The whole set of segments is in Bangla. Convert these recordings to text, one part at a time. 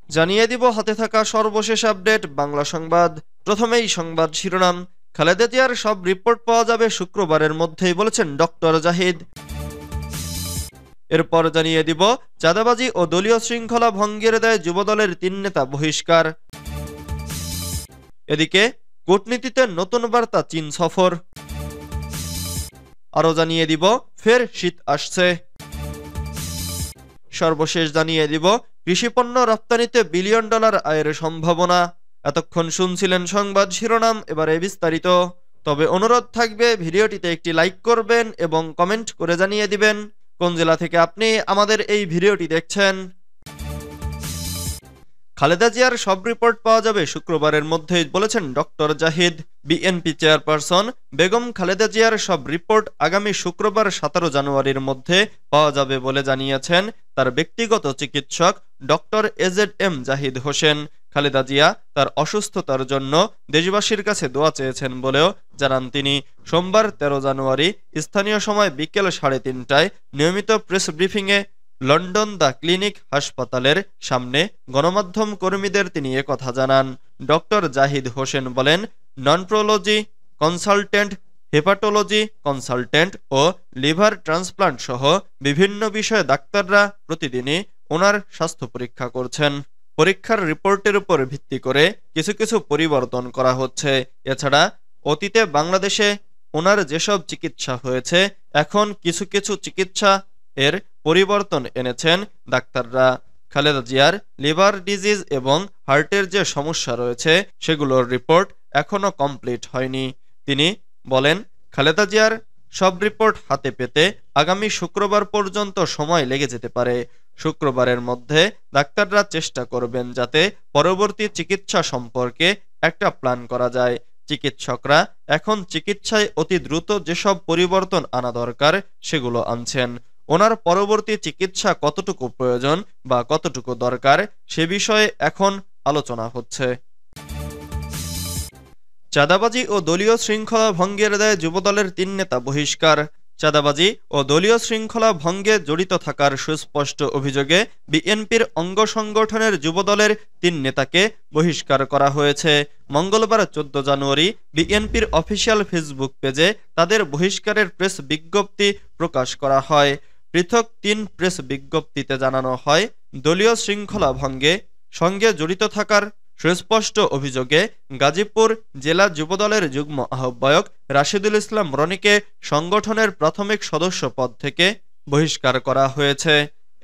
জানিয়ে দিব হাতে থাকা সর্বশেষ আপডেট বাংলা সংবাদ। প্রথমেই সংবাদ শিরোনাম। খালেদা জিয়ার সব রিপোর্ট পাওয়া যাবে শুক্রবারের মধ্যেই, বলেছেন ডক্টর জাহিদ। এরপর জানিয়ে দিব চাঁদাবাজি ও দলীয় শৃঙ্খলা ভঙ্গের দায়ে যুবদলের ৩ নেতা বহিষ্কার। এদিকে কূটনীতিতে নতুন বার্তা চীন সফর। আরো জানিয়ে দিব ফের শীত আসছে। সর্বশেষ জানিয়ে দিব কৃষিপণ্য রপ্তানিতে $1 বিলিয়ন আয়ের সম্ভাবনা। এতক্ষণ শুনছিলেন সংবাদ শিরোনাম, এবারে বিস্তারিত। তবে অনুরোধ থাকবে ভিডিওটিতে একটি লাইক করবেন এবং কমেন্ট করে জানিয়ে দিবেন কোন জেলা থেকে আপনি আমাদের এই ভিডিওটি দেখছেন। খালেদা জিয়ার সব রিপোর্ট পাওয়া যাবে শুক্রবারের মধ্যেই, বলেছেন doctor Zahid. BNP chairperson Begum Khaleda জিয়ার সব রিপোর্ট আগামী শুক্রবার 17 জানুয়ারির মধ্যে পাওয়া যাবে বলে জানিয়েছেন তার ব্যক্তিগত চিকিৎসক ডক্টর এজেড-এম জাহিদ হোসেন। খালেদা জিয়া তার অসুস্থতার জন্য দেশবাসীর কাছে দোয়া চেয়েছেন বলেও জানান তিনি। সোমবার 13 জানুয়ারি স্থানীয় সময় বিকেল 3:30টায় নিয়মিত প্রেস ব্রিফিংয়ে লন্ডন দ্য ক্লিনিক হাসপাতালের সামনে গণমাধ্যম কর্মীদের তিনি একথা জানান। ডক্টর জাহিদ হোসেন বলেন, ননপ্রোলজি কনসালটেন্ট, হেপাটোলজি কনসালটেন্ট ও লিভার ট্রান্সপ্লান্ট সহ বিভিন্ন বিষয়ে ডাক্তাররা প্রতিদিনই ওনার স্বাস্থ্য পরীক্ষা করছেন। পরীক্ষার রিপোর্টের উপর ভিত্তি করে কিছু কিছু পরিবর্তন করা হচ্ছে। এছাড়া অতীতে বাংলাদেশে ওনার যেসব চিকিৎসা হয়েছে এখন কিছু কিছু চিকিৎসা এর পরিবর্তন এনেছেন ডাক্তাররা। খালেদা জিয়ার লিভার ডিজিজ এবং হার্টের যে সমস্যা রয়েছে সেগুলোর রিপোর্ট এখনো কমপ্লিট হয়নি। তিনি বলেন, খালেদা জিয়ার সব রিপোর্ট হাতে পেতে আগামী শুক্রবার পর্যন্ত সময় লেগে যেতে পারে। শুক্রবারের মধ্যে ডাক্তাররা চেষ্টা করবেন যাতে পরবর্তী চিকিৎসা সম্পর্কে একটা প্ল্যান করা যায়। চিকিৎসকরা এখন চিকিৎসায় অতি দ্রুত যেসব পরিবর্তন আনা দরকার সেগুলো আনছেন। ওনার পরবর্তী চিকিৎসা কতটুকু প্রয়োজন বা কতটুকু দরকার সে বিষয়ে এখন আলোচনা হচ্ছে। চাঁদাবাজি ও দলীয় শৃঙ্খলা ভঙ্গের দায়ে যুবদলের ৩ নেতা বহিষ্কার। চাঁদাবাজি ও দলীয় শৃঙ্খলা ভঙ্গে জড়িত থাকার সুস্পষ্ট অভিযোগে বিএনপির অঙ্গ সংগঠনের যুবদলের ৩ নেতাকে বহিষ্কার করা হয়েছে। মঙ্গলবার 14 জানুয়ারি বিএনপির অফিসিয়াল ফেসবুক পেজে তাদের বহিষ্কারের প্রেস বিজ্ঞপ্তি প্রকাশ করা হয়। পৃথক ৩ প্রেস বিজ্ঞপ্তিতে জানানো হয়, দলীয় শৃঙ্খলা ভঙ্গে সঙ্গে জড়িত থাকার সুস্পষ্ট অভিযোগে গাজীপুর জেলা যুবদলের যুগ্ম আহ্বায়ক রাশিদুল ইসলাম রনিকে সংগঠনের প্রাথমিক সদস্য পদ থেকে বহিষ্কার করা হয়েছে।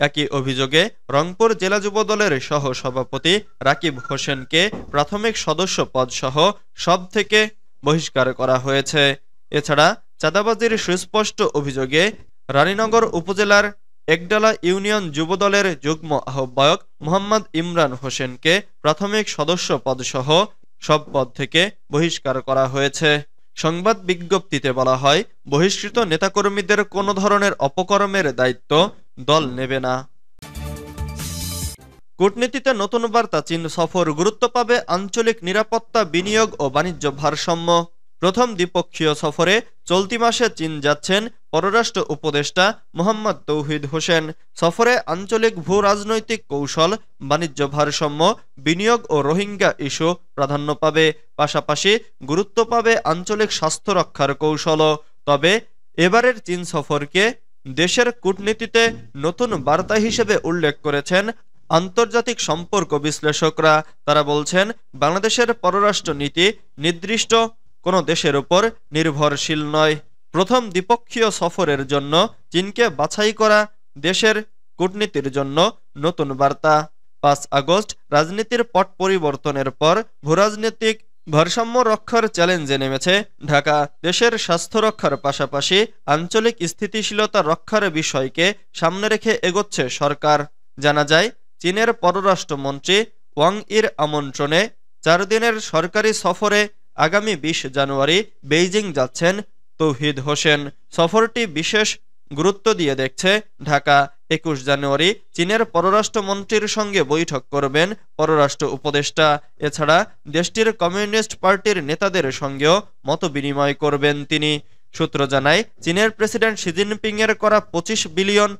একই অভিযোগে রংপুর জেলা যুবদলের সহ সভাপতি রাকিব হোসেনকে প্রাথমিক সদস্য পদ সহ সব থেকে বহিষ্কার করা হয়েছে। এছাড়া চাঁদাবাজির সুস্পষ্ট অভিযোগে রানীনগর উপজেলার একডালা ইউনিয়ন যুবদলের যুগ্ম আহ্বায়ক মোহাম্মদ ইমরান হোসেনকে প্রাথমিক সদস্য পদ সহ সব পদ থেকে বহিষ্কার করা হয়েছে। সংবাদ বিজ্ঞপ্তিতে বলা হয়, বহিষ্কৃত নেতাকর্মীদের কোনো ধরনের অপকর্মের দায়িত্ব দল নেবে না। কূটনীতিতে নতুন বার্তা চীন সফর, গুরুত্ব পাবে আঞ্চলিক নিরাপত্তা, বিনিয়োগ ও বাণিজ্য ভারসাম্য। প্রথম দ্বিপক্ষীয় সফরে চলতি মাসে চীন যাচ্ছেন পররাষ্ট্র উপদেষ্টা মোহাম্মদ তৌহিদ হোসেন। সফরে আঞ্চলিক ভূ রাজনৈতিক কৌশল, বাণিজ্য ভারসাম্য, বিনিয়োগ ও রোহিঙ্গা ইস্যু প্রাধান্য পাবে। পাশাপাশি গুরুত্ব পাবে আঞ্চলিক স্বাস্থ্য রক্ষার কৌশলও। তবে এবারের চীন সফরকে দেশের কূটনীতিতে নতুন বার্তা হিসেবে উল্লেখ করেছেন আন্তর্জাতিক সম্পর্ক বিশ্লেষকরা। তারা বলছেন, বাংলাদেশের পররাষ্ট্র নীতি নির্দিষ্ট কোনো দেশের উপর নির্ভরশীল নয়। প্রথম দ্বিপক্ষীয় সফরের জন্য চীনকে বাছাই করা দেশের কূটনীতির জন্য নতুন বার্তা। 5 আগস্ট রাজনীতির পট পরিবর্তনের পর ভূরাজনৈতিক ভারসাম্য রক্ষার চ্যালেঞ্জে নেমেছে ঢাকা। দেশের স্বাস্থ্য রক্ষার পাশাপাশি আঞ্চলিক স্থিতিশীলতা রক্ষার বিষয়কে সামনে রেখে এগোচ্ছে সরকার। জানা যায়, চীনের পররাষ্ট্রমন্ত্রী ওয়াং ইর আমন্ত্রণে 4 দিনের সরকারি সফরে আগামী 20 জানুয়ারি বেইজিং যাচ্ছেন তৌহিদ হোসেন। সফরটি বিশেষ গুরুত্ব দিয়ে দেখছে ঢাকা। 21 জানুয়ারি চীনের পররাষ্ট্রমন্ত্রীর সঙ্গে বৈঠক করবেন পররাষ্ট্র উপদেষ্টা। এছাড়া দেশটির কমিউনিস্ট পার্টির নেতাদের সঙ্গেও মতবিনিময় করবেন তিনি। সূত্র জানায়, চীনের প্রেসিডেন্ট শি জিনপিং এর করা $25 বিলিয়ন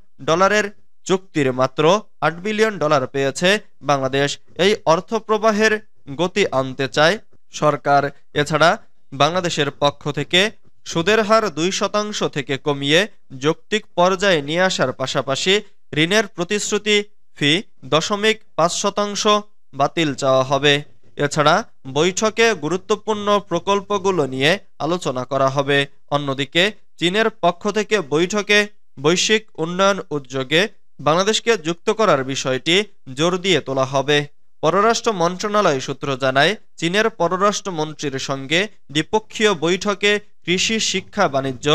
চুক্তির মাত্র $8 বিলিয়ন পেয়েছে বাংলাদেশ। এই অর্থ প্রবাহের গতি আনতে চায় সরকার। এছাড়া বাংলাদেশের পক্ষ থেকে সুদের হার 2% থেকে কমিয়ে যৌক্তিক পর্যায়ে নিয়ে আসার পাশাপাশি ঋণের প্রতিশ্রুতি ফি 0.5% বাতিল চাওয়া হবে। এছাড়া বৈঠকে গুরুত্বপূর্ণ প্রকল্পগুলো নিয়ে আলোচনা করা হবে। অন্যদিকে চীনের পক্ষ থেকে বৈঠকে বৈশ্বিক উন্নয়ন উদ্যোগে বাংলাদেশকে যুক্ত করার বিষয়টি জোর দিয়ে তোলা হবে। পররাষ্ট্র মন্ত্রণালয় সূত্র জানায়, চীনের পররাষ্ট্রমন্ত্রীর সঙ্গে দ্বিপক্ষীয় বৈঠকে কৃষি, শিক্ষা, বাণিজ্য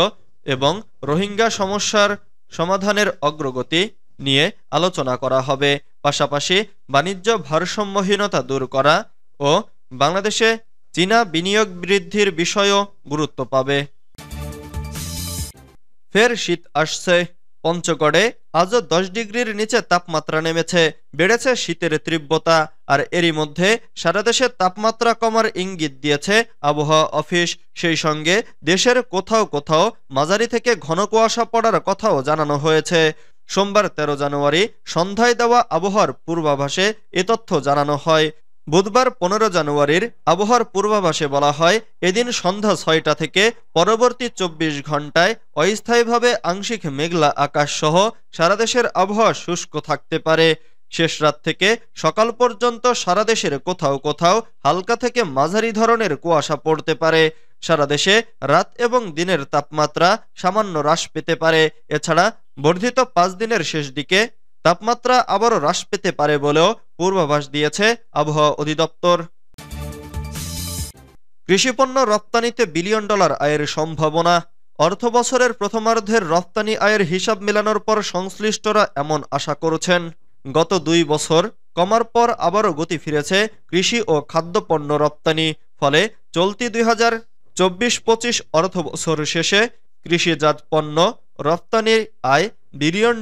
এবং রোহিঙ্গা সমস্যার সমাধানের অগ্রগতি নিয়ে আলোচনা করা হবে। পাশাপাশি বাণিজ্য ভারসাম্যহীনতা দূর করা ও বাংলাদেশে চীনা বিনিয়োগ বৃদ্ধির বিষয়ও গুরুত্ব পাবে। ফের শীত আসছে। পঞ্চগড়ে আজও 10 ডিগ্রির নিচে তাপমাত্রা নেমেছে, বেড়েছে শীতের তীব্রতা। আর এরই মধ্যে সারা দেশে তাপমাত্রা কমার ইঙ্গিত দিয়েছে আবহাওয়া অফিস। সেই সঙ্গে দেশের কোথাও কোথাও মাঝারি থেকে ঘন কুয়াশা পড়ার কথাও জানানো হয়েছে। সোমবার 13 জানুয়ারি সন্ধ্যায় দেওয়া আবহাওয়ার পূর্বাভাসে এ তথ্য জানানো হয়। বুধবার 15 জানুয়ারির আবহাওয়ার পূর্বাভাসে বলা হয়, এদিন সন্ধ্যা 6টা থেকে পরবর্তী 24 ঘন্টায় অস্থায়ীভাবে আংশিক মেঘলা আকাশ সহ সারা দেশের আবহাওয়া শুষ্ক থাকতে পারে। শেষ রাত থেকে সকাল পর্যন্ত সারা দেশের কোথাও কোথাও হালকা থেকে মাঝারি ধরনের কুয়াশা পড়তে পারে। সারা দেশে রাত এবং দিনের তাপমাত্রা সামান্য হ্রাস পেতে পারে। এছাড়া বর্ধিত 5 দিনের শেষ দিকে তাপমাত্রা আবারও হ্রাস পেতে পারে বলেও পূর্বাভাস দিয়েছে আবহাওয়া অধিদপ্তর। কৃষিপণ্য রপ্তানিতে $1 বিলিয়ন আয়ের সম্ভাবনা। অর্থবছরের প্রথমার্ধের রপ্তানি আয়ের হিসাব মেলানোর পর সংশ্লিষ্টরা এমন আশা করছেন। গত 2 বছর কমার পর আবারও গতি ফিরেছে কৃষি ও খাদ্যপণ্য রপ্তানি। ফলে চলতি 2024-25 অর্থবছর শেষে কৃষিজাত পণ্য রপ্তানির আয় $1 বিলিয়ন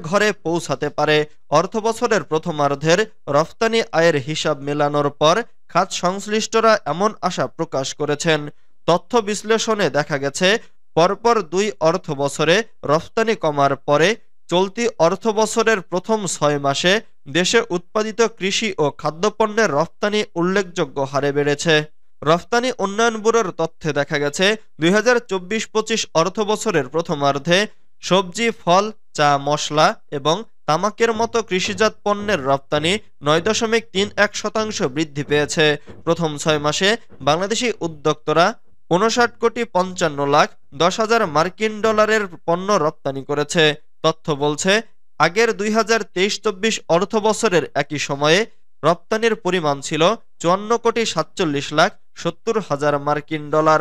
ঘরে পৌঁছাতে পারে। অর্থবছরের প্রথমার্ধের রপ্তানি আয়ের হিসাব মেলানোর পর খাত সংশ্লিষ্টরা এমন আশা প্রকাশ করেছেন। তথ্য বিশ্লেষণে দেখা গেছে, পরপর 2 অর্থবছরে রপ্তানি কমার পরে চলতি অর্থবছরের প্রথম 6 মাসে দেশে উৎপাদিত কৃষি ও খাদ্যপণ্যের রপ্তানি উল্লেখযোগ্য হারে বেড়েছে। রফতানি উন্নয়ন ব্যুরোর তথ্যে দেখা গেছে, 2024-25 অর্থবছরের প্রথমার্ধে সবজি, ফল, চা, মশলা এবং তামাকের মতো কৃষিজাত পণ্যের রপ্তানি 9.31% বৃদ্ধি পেয়েছে। প্রথম 6 মাসে বাংলাদেশি উদ্যোক্তারা 59,55,10,000 মার্কিন ডলারের পণ্য রপ্তানি করেছে। তথ্য বলছে, আগের 2023-24 অর্থবছরের একই সময়ে রপ্তানির পরিমাণ ছিল 54,47,70,000 মার্কিন ডলার।